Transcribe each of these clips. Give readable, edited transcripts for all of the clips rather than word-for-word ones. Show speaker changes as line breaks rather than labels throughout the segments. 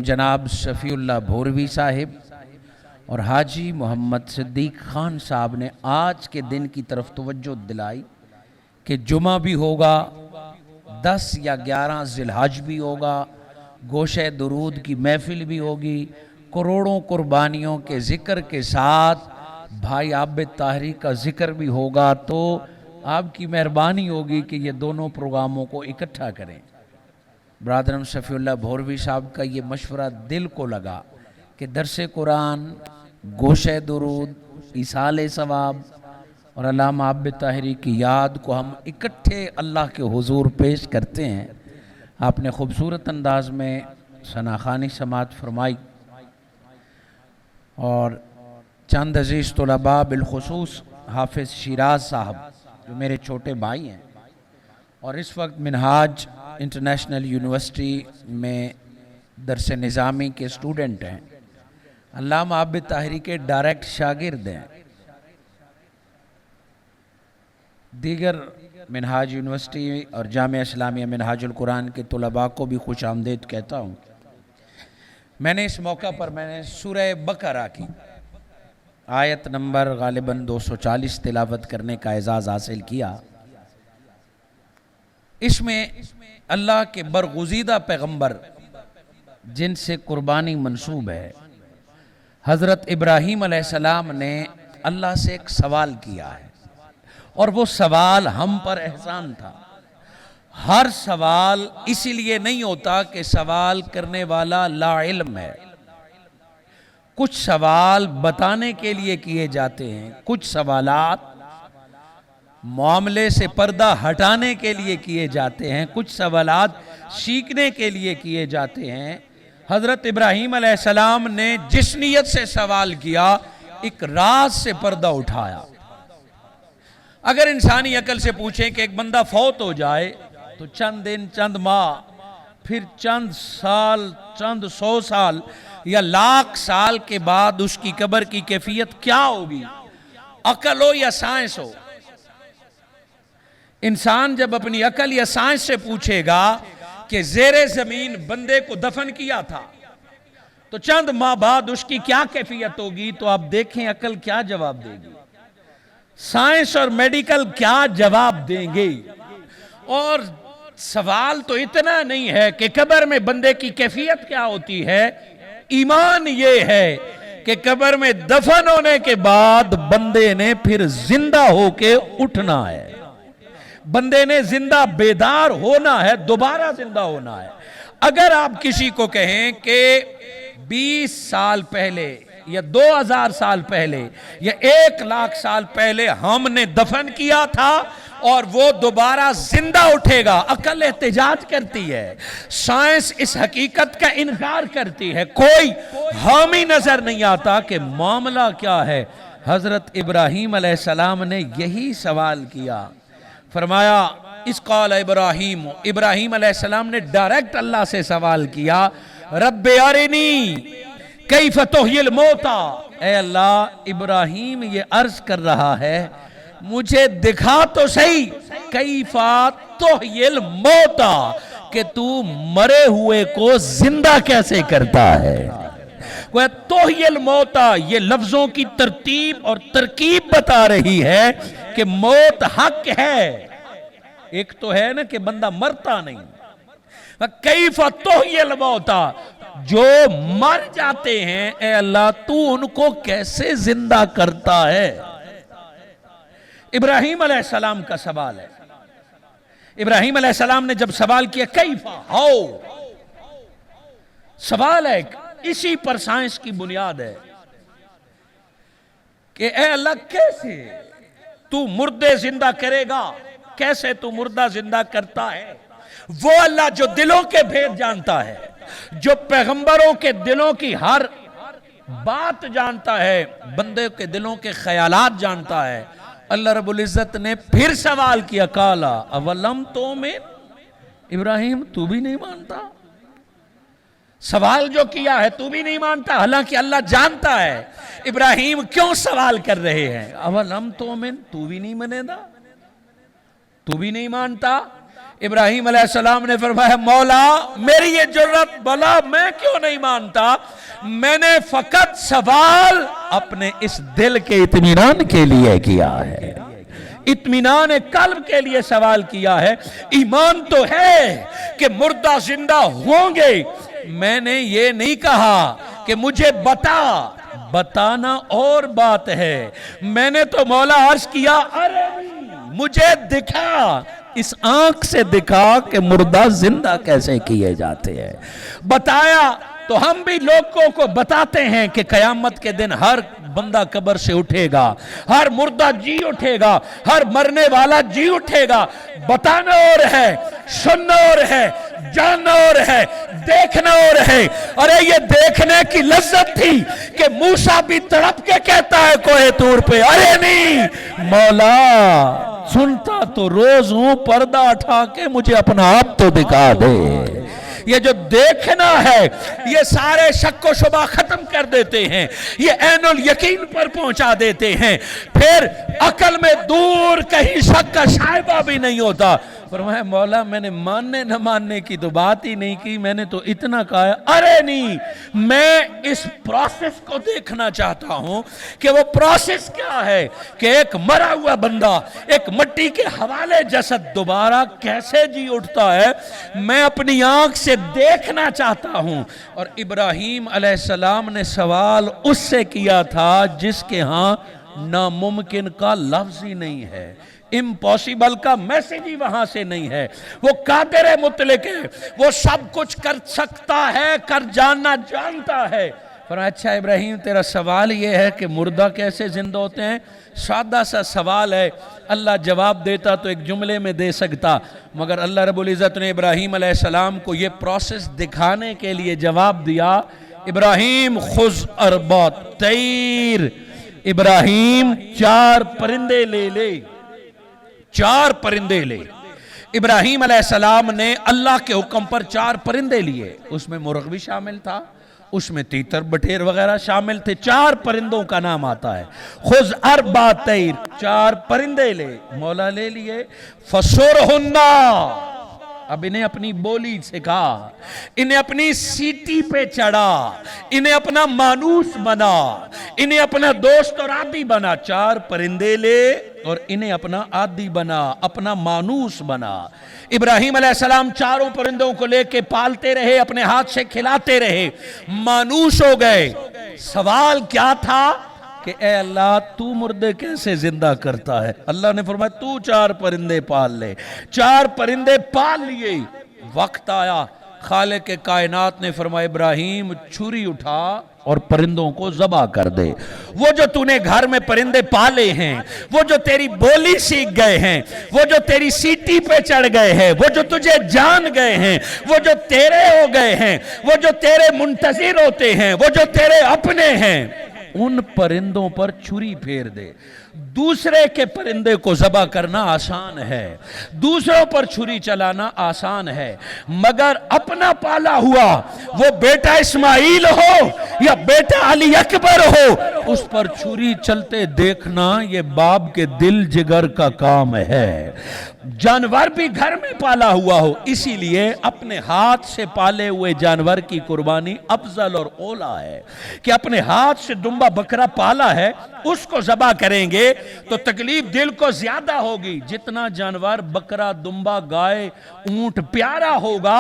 جناب شفیع اللہ بھوروی صاحب اور حاجی محمد صدیق خان صاحب نے آج کے دن کی طرف توجہ دلائی کہ جمعہ بھی ہوگا، 10 یا 11 ذی الحج بھی ہوگا، گوشہ درود کی محفل بھی ہوگی، کروڑوں قربانیوں کے ذکر کے ساتھ بھائی عابد طاہری کا ذکر بھی ہوگا، تو آپ کی مہربانی ہوگی کہ یہ دونوں پروگراموں کو اکٹھا کریں۔ برادرم شفیع اللہ بھوروی صاحب کا یہ مشورہ دل کو لگا کہ درس قرآن، گوشہ درود، ایصال ثواب اور علامہ عابد طاہری کی یاد کو ہم اکٹھے اللہ کے حضور پیش کرتے ہیں۔ آپ نے خوبصورت انداز میں ثناخوانی سماعت فرمائی اور چند عزیز طلباء بالخصوص حافظ شیراز صاحب جو میرے چھوٹے بھائی ہیں اور اس وقت منہاج انٹرنیشنل یونیورسٹی میں درس نظامی کے اسٹوڈنٹ ہیں، علامہ عابد طاہری کے ڈائریکٹ شاگرد ہیں، دیگر منہاج یونیورسٹی اور جامعہ اسلامیہ منہاج القرآن کے طلباء کو بھی خوش آمدید کہتا ہوں۔ میں نے اس موقع پر سورہ بقرہ کی آیت نمبر غالباً 240 تلاوت کرنے کا اعزاز حاصل کیا۔ اس میں اللہ کے برگزیدہ پیغمبر جن سے قربانی منسوب ہے، حضرت ابراہیم علیہ السلام نے اللہ سے ایک سوال کیا ہے، اور وہ سوال ہم پر احسان تھا۔ ہر سوال اسی لیے نہیں ہوتا کہ سوال کرنے والا لا علم ہے، کچھ سوال بتانے کے لیے کیے جاتے ہیں، کچھ سوالات معاملے سے پردہ ہٹانے کے لیے کیے جاتے ہیں، کچھ سوالات سیکھنے کے لیے کیے جاتے ہیں۔ حضرت ابراہیم علیہ السلام نے جس نیت سے سوال کیا، ایک راز سے پردہ اٹھایا۔ اگر انسانی عقل سے پوچھیں کہ ایک بندہ فوت ہو جائے تو چند دن، چند ماہ، پھر چند سال، چند 100 سال یا لاکھ سال کے بعد اس کی قبر کی کیفیت کیا ہوگی؟ عقل ہو یا سائنس ہو؟ انسان جب اپنی عقل یا سائنس سے پوچھے گا کہ زیر زمین بندے کو دفن کیا تھا تو چند ماہ بعد اس کی کیا کیفیت ہوگی، تو آپ دیکھیں عقل کیا جواب دے گی، سائنس اور میڈیکل کیا جواب دیں گے۔ اور سوال تو اتنا نہیں ہے کہ قبر میں بندے کی کیفیت کیا ہوتی ہے، ایمان یہ ہے کہ قبر میں دفن ہونے کے بعد بندے نے پھر زندہ ہو کے اٹھنا ہے، بندے نے زندہ بیدار ہونا ہے، دوبارہ زندہ ہونا ہے۔ اگر آپ کسی کو کہیں کہ 20 سال پہلے یا 2000 سال پہلے یا 1,00,000 سال پہلے ہم نے دفن کیا تھا اور وہ دوبارہ زندہ اٹھے گا، عقل احتجاج کرتی ہے، سائنس اس حقیقت کا انکار کرتی ہے، کوئی حامی نظر نہیں آتا کہ معاملہ کیا ہے۔ حضرت ابراہیم علیہ السلام نے یہی سوال کیا، فرمایا اس قال ابراہیم، ابراہیم علیہ السلام نے ڈائریکٹ اللہ سے سوال کیا، رب ارنی کیف تحیی الموتا، اے اللہ، ابراہیم یہ عرض کر رہا ہے مجھے دکھا تو صحیح، کیف تحیی الموتا، کہ تو مرے ہوئے کو زندہ کیسے کرتا ہے۔ تحیی الموتا یہ لفظوں کی ترتیب اور ترکیب بتا رہی ہے کہ موت حق ہے، ایک تو ہے نا کہ بندہ مرتا نہیں، کیف تحیی الموتا، جو مر جاتے ہیں اے اللہ تو ان کو کیسے زندہ کرتا ہے۔ ابراہیم علیہ السلام کا سوال ہے۔ ابراہیم علیہ السلام نے جب سوال کیا کیف، ہاؤ، سوال ہے، اسی پر سائنس کی بنیاد ہے کہ اے اللہ کیسے تو مردے زندہ کرے گا، کیسے تو مردہ زندہ کرتا ہے۔ وہ اللہ جو دلوں کے بھید جانتا ہے، جو پیغمبروں کے دلوں کی ہر بات جانتا ہے، بندے کے دلوں کے خیالات جانتا ہے۔ اللہ رب العزت نے پھر سوال کیا، کالا اولم تؤمن، ابراہیم تو بھی نہیں مانتا؟ سوال جو کیا ہے تو بھی نہیں مانتا، حالانکہ اللہ جانتا ہے ابراہیم کیوں سوال کر رہے ہیں۔ اولم تؤمن، تو بھی نہیں منے گا، تو بھی نہیں مانتا۔ इब्राहीम अलैहिस्सलाम ने फरमाया, मौला मेरी ये जुर्रत भला मैं क्यों नहीं मानता, मैंने फकत सवाल अपने इस दिल के इत्मीनान के लिए किया है, इत्मीनान कल्ब के लिए सवाल किया है। ईमान तो है कि मुर्दा जिंदा होंगे, मैंने ये नहीं कहा कि मुझे बताना और बात है। मैंने तो मौला अर्ज किया, अरे मुझे दिखा, इस आंख से दिखा कि मुर्दा जिंदा कैसे किए जाते हैं। बताया तो हम भी लोगों को बताते हैं कि कयामत के दिन हर बंदा कब्र से उठेगा, हर मुर्दा जी उठेगा, हर मरने वाला जी उठेगा। बताना और है, सुनना और है, जानना और है, देखना और है। अरे ये देखने की लज्जत थी कि मूसा भी तड़प के कहता है कोहे तूर पे, अरे नहीं मौला सुनता तो रोज हूं, पर्दा उठा के मुझे अपना आप तो दिखा दे। ये जो देखना है ये सारे शक व शुबा खत्म कर देते हैं, ये ऐनुल यकीन पर पहुंचा देते हैं। फिर अकल में दूर कहीं शक का शायबा भी नहीं होता। फरमाया, मौला मैंने मानने न मानने की तो बात ही नहीं की, मैंने तो इतना कहा, अरे नहीं मैं इस प्रोसेस को देखना चाहता हूं कि वो प्रोसेस क्या है कि एक मरा हुआ बंदा एक मिट्टी के हवाले जसद दोबारा कैसे जी उठता है, मैं अपनी आंख से देखना चाहता हूं। और इब्राहीम अलैहिस्सलाम ने सवाल उससे किया था जिसके यहां नामुमकिन का लफ्ज ही नहीं है, इम्पॉसिबल का मैसेज ही वहां से नहीं है। वो कादिर मुतलक है, वो सब कुछ कर सकता है, कर जानना जानता है। पर अच्छा इब्राहीम तेरा सवाल ये है कि मुर्दा कैसे जिंदा होते हैं, सादा सा सवाल है। अल्लाह जवाब देता तो एक जुमले में दे सकता, मगर अल्लाह रब्बुल इज़्ज़त ने इब्राहीम अलैहिस्सलाम को ये प्रोसेस दिखाने के लिए जवाब दिया, इब्राहीम खुज़ अर्बा तैर, इब्राहीम 4 परिंदे ले, 4 परिंदे ले। इब्राहीम अलैहिस्सलाम ने अल्लाह के हुक्म पर 4 परिंदे लिए, उसमें मुर्ग भी शामिल था, उसमें तीतर बटेर वगैरह शामिल थे। 4 परिंदों का नाम आता है, खुज़ अर्बा तैर, 4 परिंदे ले। मौला ले लिए, फसुरहुन्ना, अब इन्हें अपनी बोली सिखा, इन्हें अपनी सीटी पे चढ़ा, इन्हें अपना मानूस बना, इन्हें अपना दोस्त और आदी बना। 4 परिंदे ले और इन्हें अपना आदी बना, अपना मानूस बना। इब्राहीम अलैहिस्सलाम 4 परिंदों को लेके पालते रहे, अपने हाथ से खिलाते रहे, मानूस हो गए। सवाल क्या था कि ए अल्लाह तू मुर्दे कैसे जिंदा करता है। अल्लाह ने फरमाया तू 4 परिंदे पाल ले। 4 परिंदे पाल लिए। वक्त आया, खालिक के कायनात ने फरमाया इब्राहीम छुरी उठा और परिंदों को ज़बा कर दे। वो जो तूने घर में परिंदे पाले हैं, वो जो तेरी बोली सीख गए हैं, वो जो तेरी सीटी पे चढ़ गए हैं, वो जो तुझे जान गए हैं, वो जो तेरे हो गए हैं, वो जो तेरे मुंतज़िर होते हैं, वो जो तेरे अपने हैं, उन परिंदों पर छुरी फेर दे। दूसरे के परिंदे को ज़बा करना आसान है, दूसरों पर छुरी चलाना आसान है, मगर अपना पाला हुआ वो बेटा इस्माइल हो या बेटा अली अकबर हो, उस पर छुरी चलते देखना ये बाप के दिल जिगर का काम है। जानवर भी घर में पाला हुआ हो, इसीलिए अपने हाथ से पाले हुए जानवर की कुर्बानी अफजल और ओला है कि अपने हाथ से दुम्बा बकरा पाला है उसको ज़बा करेंगे तो तकलीफ दिल को ज्यादा होगी। जितना जानवर बकरा, दुम्बा, गाय, ऊंट प्यारा होगा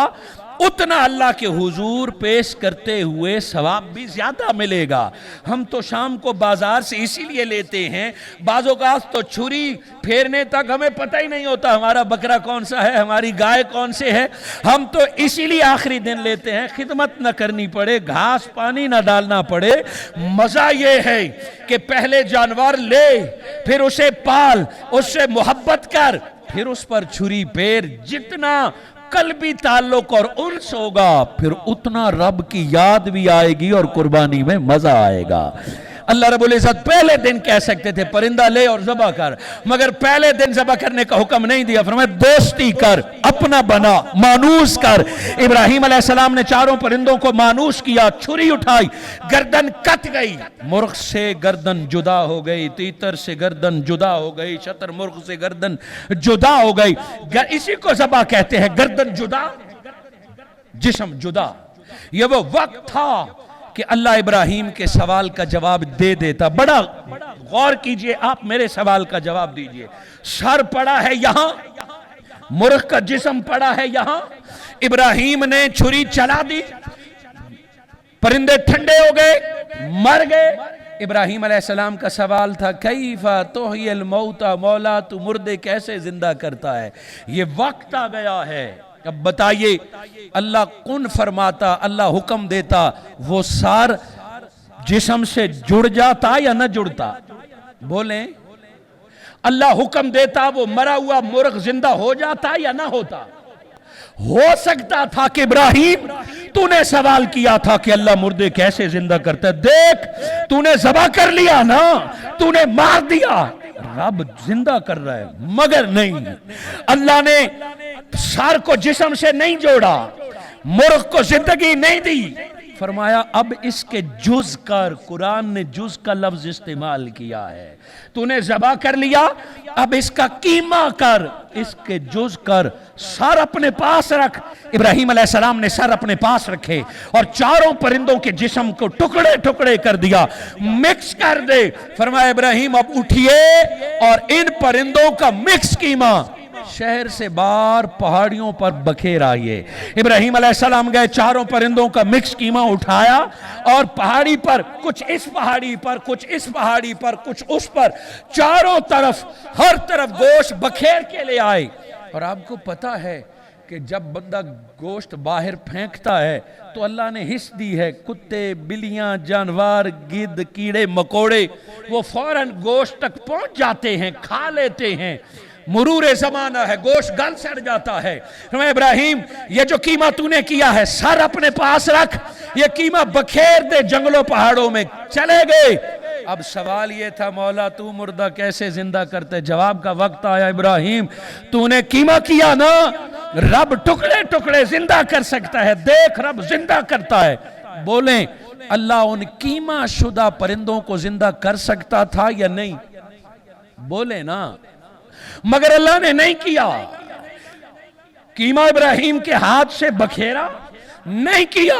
उतना अल्लाह के हुजूर पेश करते हुए सवाब भी ज्यादा मिलेगा। हम तो शाम को बाजार से इसीलिए लेते हैं, बाज़ औक़ात तो छुरी फेरने तक हमें पता ही नहीं होता हमारा बकरा कौन सा है, हमारी गाय कौन से है। हम तो इसीलिए आखिरी दिन लेते हैं, खिदमत न करनी पड़े, घास पानी न डालना पड़े। मजा ये है कि पहले जानवर ले, फिर उसे पाल, उससे मोहब्बत कर, फिर उस पर छुरी फेर। जितना कल्बी ताल्लुक और उन्स होगा फिर उतना रब की याद भी आएगी और कुर्बानी में मजा आएगा। अल्लाह रब्बुल इज़्ज़त पहले दिन कह सकते थे परिंदा ले और ज़बह कर, मगर पहले दिन ज़बह करने का हुक्म नहीं दिया। फरमाया दोस्ती कर, अपना बना, मानूस कर। इब्राहीम अलैहिस्सलाम ने चारों परिंदों को मानूस किया, छुरी उठाई, गर्दन कट गई, मुर्ग से गर्दन जुदा हो गई, तीतर से गर्दन जुदा हो गई, शतरमुर्ग से गर्दन जुदा हो गई। इसी को ज़बह कहते हैं, गर्दन जुदा, जिस्म जुदा। ये वो वक्त था कि अल्लाह इब्राहीम के सवाल का जवाब दे देता। बड़ा गौर कीजिए, आप मेरे सवाल का जवाब दीजिए। सर पड़ा है यहां, मुर्ग का जिस्म पड़ा है यहां, इब्राहीम ने छुरी चला दी, परिंदे ठंडे हो गए, मर गए। इब्राहीम अलैहिस्सलाम का सवाल था कैफा तुहियल मौता, मौला तू मुर्दे कैसे जिंदा करता है। ये वक्त आ गया है, अब बताइए अल्लाह कौन फरमाता, अल्लाह हुक्म देता, वो सार जिस्म से जुड़ जाता या न जुड़ता? बोले अल्लाह हुक्म देता, वो मरा हुआ मुर्ग जिंदा हो जाता या ना होता? हो सकता था कि इब्राहीम तूने सवाल किया था कि अल्लाह मुर्दे कैसे जिंदा करता है, देख तूने ज़बह कर लिया ना, तूने मार दिया, रब जिंदा कर रहा है। मगर नहीं, अल्लाह ने सर को जिस्म से नहीं जोड़ा, मुर्ग को जिंदगी नहीं दी, फरमाया अब इसके जुज कर। कुरान ने जुज का लफ्ज इस्तेमाल किया है। तूने ज़बह कर लिया, अब इसका कीमा कर, इसके जुज कर, सर अपने पास रख। इब्राहीम अलैहिस्सलाम ने सर अपने पास रखे और चारों परिंदों के जिस्म को टुकड़े टुकड़े कर दिया, मिक्स कर दे। फरमाया इब्राहीम अब उठिए और इन परिंदों का मिक्स कीमा शहर से बाहर पहाड़ियों पर बखेर आइए। इब्राहीम अलैहिस्सलाम गए, चारों परिंदों का मिक्स कीमा उठाया और पहाड़ी पर, कुछ इस पहाड़ी पर, कुछ इस पहाड़ी पर, कुछ उस पर, चारों तरफ, हर तरफ गोश्त बखेर के ले आए। और आपको पता है कि जब बंदा गोश्त बाहर फेंकता है तो अल्लाह ने हिस्स दी है, कुत्ते, बिल्लियां, जानवर, गिद्ध, कीड़े मकोड़े वो फौरन गोश्त तक पहुंच जाते हैं, खा लेते हैं। मुरूर ज़माना है, गोश्त गल सड़ जाता है। इब्राहीम ये जो कीमा तूने किया है, सर अपने पास रख, ये कीमा बखेर दे जंगलों पहाड़ों में। चले गए। अब सवाल ये था मौला तू मुर्दा कैसे जिंदा करते? जवाब का वक्त आया, इब्राहीम तूने कीमा किया ना, रब टुकड़े टुकड़े जिंदा कर सकता है, देख रब जिंदा करता है। बोले अल्लाह उन कीमा शुदा परिंदों को जिंदा कर सकता था या नहीं? बोले ना, मगर अल्लाह ने नहीं किया। कीमा इब्राहीम के हाथ से बखेरा नहीं किया।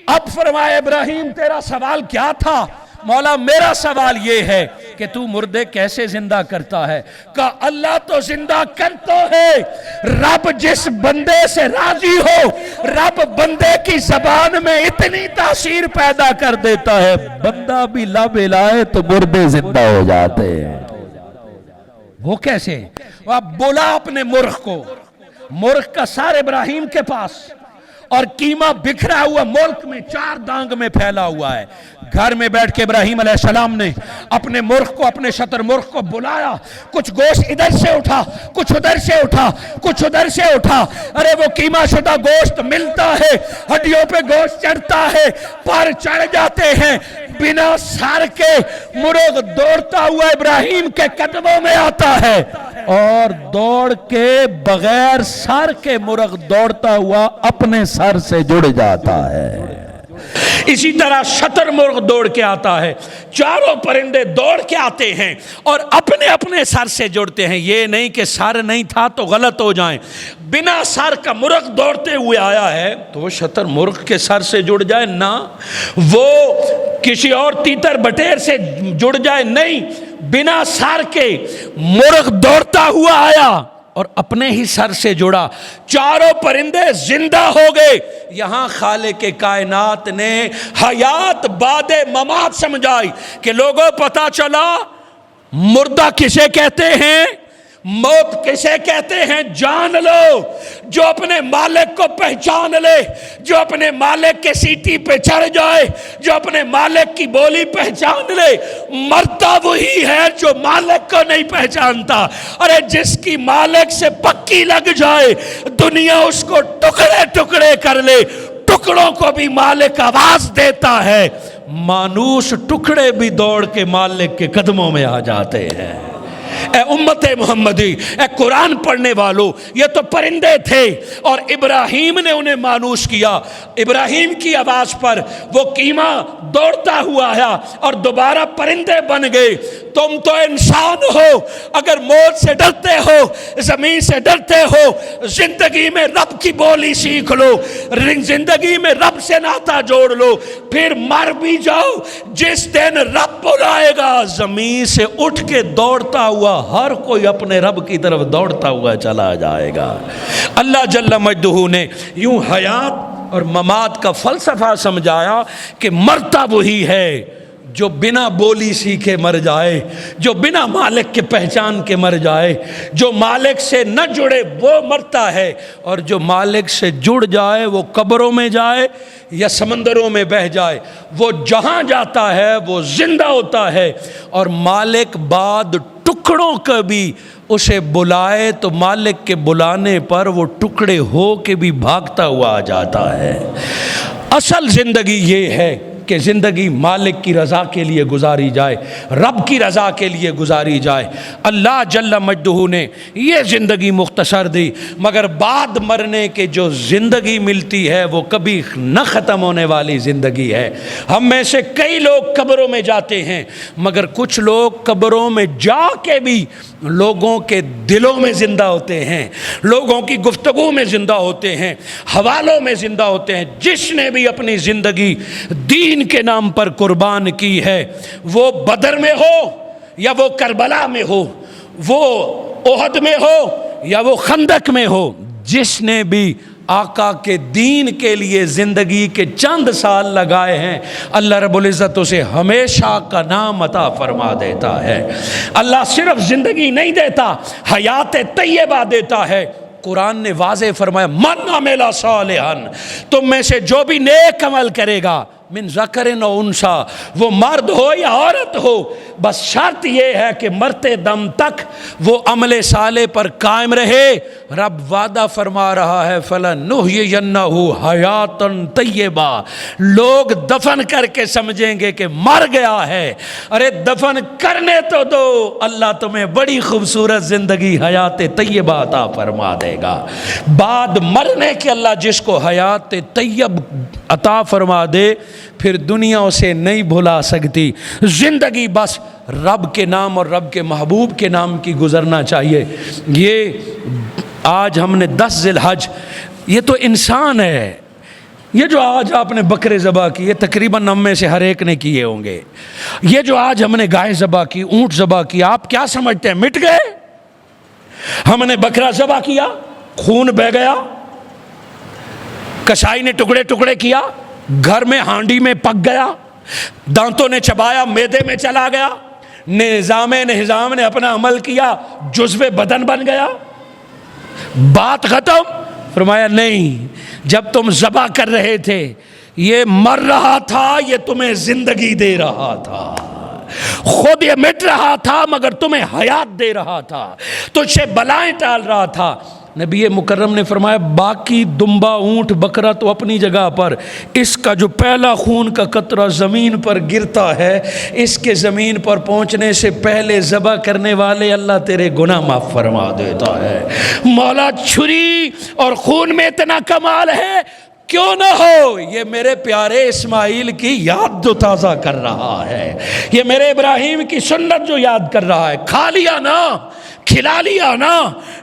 अब फरमाया इब्राहीम तेरा सवाल क्या था? मौला मेरा सवाल ये है कि तू मुर्दे कैसे जिंदा करता है। का अल्लाह तो जिंदा करता है, रब जिस बंदे से राजी हो, रब बंदे की जबान में इतनी तासीर पैदा कर देता है, बंदा भी लब लाए तो मुर्दे जिंदा हो जाते हैं। वो कैसे? अब बोला अपने मुर्ग को, मुर्ग का सर इब्राहीम के पास और कीमा बिखरा हुआ मुल्क में चार दांग में फैला हुआ है। घर में बैठ के इब्राहीम अलैहिस्सलाम ने अपने मुर्ग को, अपने शतरमुर्ग को बुलाया। कुछ गोश्त इधर से उठा, कुछ उधर से उठा, कुछ उधर से उठा। अरे वो कीमा शुदा गोश्त मिलता है, हड्डियों पे गोश्त चढ़ता है, पर चढ़ जाते हैं। बिना सर के मुर्ग दौड़ता हुआ इब्राहीम के कदमों में आता है और दौड़ के बगैर सर के मुर्ग दौड़ता हुआ अपने सर से जुड़ जाता है। इसी तरह शतरमुर्ग दौड़ के आता है, चारों परिंदे दौड़ के आते हैं और अपने अपने सर से जुड़ते हैं। ये नहीं कि सर नहीं था तो गलत हो जाए। बिना सर का मुर्ग दौड़ते हुए आया है तो वो शतरमुर्ग के सर से जुड़ जाए ना, वो किसी और तीतर बटेर से जुड़ जाए, नहीं, बिना सर के मुर्ग दौड़ता हुआ आया और अपने ही सर से जुड़ा। चारों परिंदे जिंदा हो गए। यहां खालिक के कायनात ने हयात बादे ममात समझाई कि लोगों पता चला मुर्दा किसे कहते हैं, मौत किसे कहते हैं, जान लो। जो अपने मालिक को पहचान ले, जो अपने मालिक के सीटी पे चढ़ जाए, जो अपने मालिक की बोली पहचान ले, मरता वही है जो मालिक को नहीं पहचानता। अरे जिसकी मालिक से पक्की लग जाए, दुनिया उसको टुकड़े टुकड़े कर ले, ٹکڑوں کو بھی مالک آواز دیتا ہے، مانوس ٹکڑے بھی دوڑ کے مالک کے قدموں میں آ جاتے ہیں۔ اے امت محمدی، اے قرآن پڑھنے والو، یہ تو پرندے تھے اور ابراہیم نے انہیں مانوس کیا۔ ابراہیم کی آواز پر وہ کیما دوڑتا ہوا آیا اور دوبارہ پرندے بن گئے۔ تم تو انسان ہو، اگر موت سے ڈرتے ہو، زمین سے ڈرتے ہو، زندگی میں رب کی بولی سیکھ لو، زندگی میں رب سے ناتا جوڑ لو، پھر مر بھی جاؤ، جس دن رب بلائے گا زمین سے اٹھ کے دوڑتا ہوا ہر کوئی اپنے رب کی طرف دوڑتا ہوا چلا جائے گا۔ اللہ جل مجدہ نے یوں حیات اور ممات کا فلسفہ سمجھایا کہ مرتا وہی ہے جو بنا بولی سیکھے مر جائے، جو بنا مالک کے پہچان کے مر جائے، جو مالک سے نہ جڑے وہ مرتا ہے، اور جو مالک سے جڑ جائے وہ قبروں میں جائے یا سمندروں میں بہہ جائے، وہ جہاں جاتا ہے وہ زندہ ہوتا ہے۔ اور مالک بعد ٹکڑوں کا بھی اسے بلائے تو مالک کے بلانے پر وہ ٹکڑے ہو کے بھی بھاگتا ہوا آ جاتا ہے۔ اصل زندگی یہ ہے کہ زندگی مالک کی رضا کے لیے گزاری جائے، رب کی رضا کے لیے گزاری جائے۔ اللہ جل مجدہ نے یہ زندگی مختصر دی، مگر بعد مرنے کے جو زندگی ملتی ہے وہ کبھی نہ ختم ہونے والی زندگی ہے۔ ہم میں سے کئی لوگ قبروں میں جاتے ہیں، مگر کچھ لوگ قبروں میں جا کے بھی لوگوں کے دلوں میں زندہ ہوتے ہیں، لوگوں کی گفتگو میں زندہ ہوتے ہیں، حوالوں میں زندہ ہوتے ہیں۔ جس نے بھی اپنی زندگی دین کے نام پر قربان کی ہے، وہ بدر میں ہو یا وہ کربلا میں ہو، وہ احد میں ہو یا وہ خندق میں ہو، جس نے بھی آقا کے دین کے لیے زندگی کے چند سال لگائے ہیں، اللہ رب العزت اسے ہمیشہ کا نام عطا فرما دیتا ہے۔ اللہ صرف زندگی نہیں دیتا، حیات طیبہ دیتا ہے۔ قرآن نے واضح فرمایا، من عمل صالحا، تم میں سے جو بھی نیک عمل کرے گا، من ذکر و انثی، وہ مرد ہو یا عورت ہو، بس شرط یہ ہے کہ مرتے دم تک وہ عمل صالح پر قائم رہے۔ رب وعدہ فرما رہا ہے، فَلَنُحْيِيَنَّهُ حَيَاةً طَيِّبَةً، لوگ دفن کر کے سمجھیں گے کہ مر گیا ہے، ارے دفن کرنے تو دو، اللہ تمہیں بڑی خوبصورت زندگی حیات طیبہ عطا فرما دے گا۔ بعد مرنے کے اللہ جس کو حیات طیب عطا فرما دے، پھر دنیا اسے نہیں بھلا سکتی۔ زندگی بس رب کے نام اور رب کے محبوب کے نام کی گزرنا چاہیے۔ یہ آج ہم نے 10 ذی الحج، یہ تو انسان ہے، یہ جو آج آپ نے بکرے ذبح کیے تقریباً ہم میں سے ہر ایک نے کیے ہوں گے، یہ جو آج ہم نے گائے ذبح کی، اونٹ ذبح کیا، آپ کیا سمجھتے ہیں مٹ گئے؟ ہم نے بکرا ذبح کیا، خون بہہ گیا، کسائی نے ٹکڑے ٹکڑے کیا، گھر میں ہانڈی میں پک گیا، دانتوں نے چبایا، معدے میں چلا گیا، نظام نے اپنا عمل کیا، جزو بدن بن گیا، بات ختم؟ فرمایا نہیں، جب تم ذبح کر رہے تھے یہ مر رہا تھا، یہ تمہیں زندگی دے رہا تھا، خود یہ مٹ رہا تھا مگر تمہیں حیات دے رہا تھا، تجھ سے بلائیں ٹال رہا تھا۔ نبی مکرم نے فرمایا، باقی دمبا اونٹ بکرا تو اپنی جگہ پر، اس کا جو پہلا خون کا قطرہ زمین پر گرتا ہے، اس کے زمین پر پہنچنے سے پہلے ذبح کرنے والے اللہ تیرے گناہ معاف فرما دیتا ہے۔ مولا چھری اور خون میں اتنا کمال ہے، کیوں نہ ہو یہ میرے پیارے اسماعیل کی یاد جو تازہ کر رہا ہے، یہ میرے ابراہیم کی سنت جو یاد کر رہا ہے۔ کھا لیا نا، کھلا لیا نا،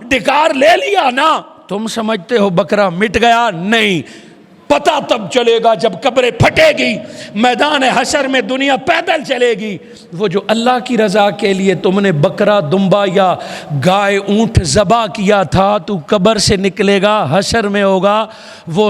ڈکار لے لیا نا، تم سمجھتے ہو بکرا مٹ گیا؟ نہیں، پتہ تب چلے گا جب قبریں پھٹے گی، میدان حشر میں دنیا پیدل چلے گی۔ وہ جو اللہ کی رضا کے لیے تم نے بکرا دمبا یا گائے اونٹ ذبح کیا تھا، تو قبر سے نکلے گا، حشر میں ہوگا، وہ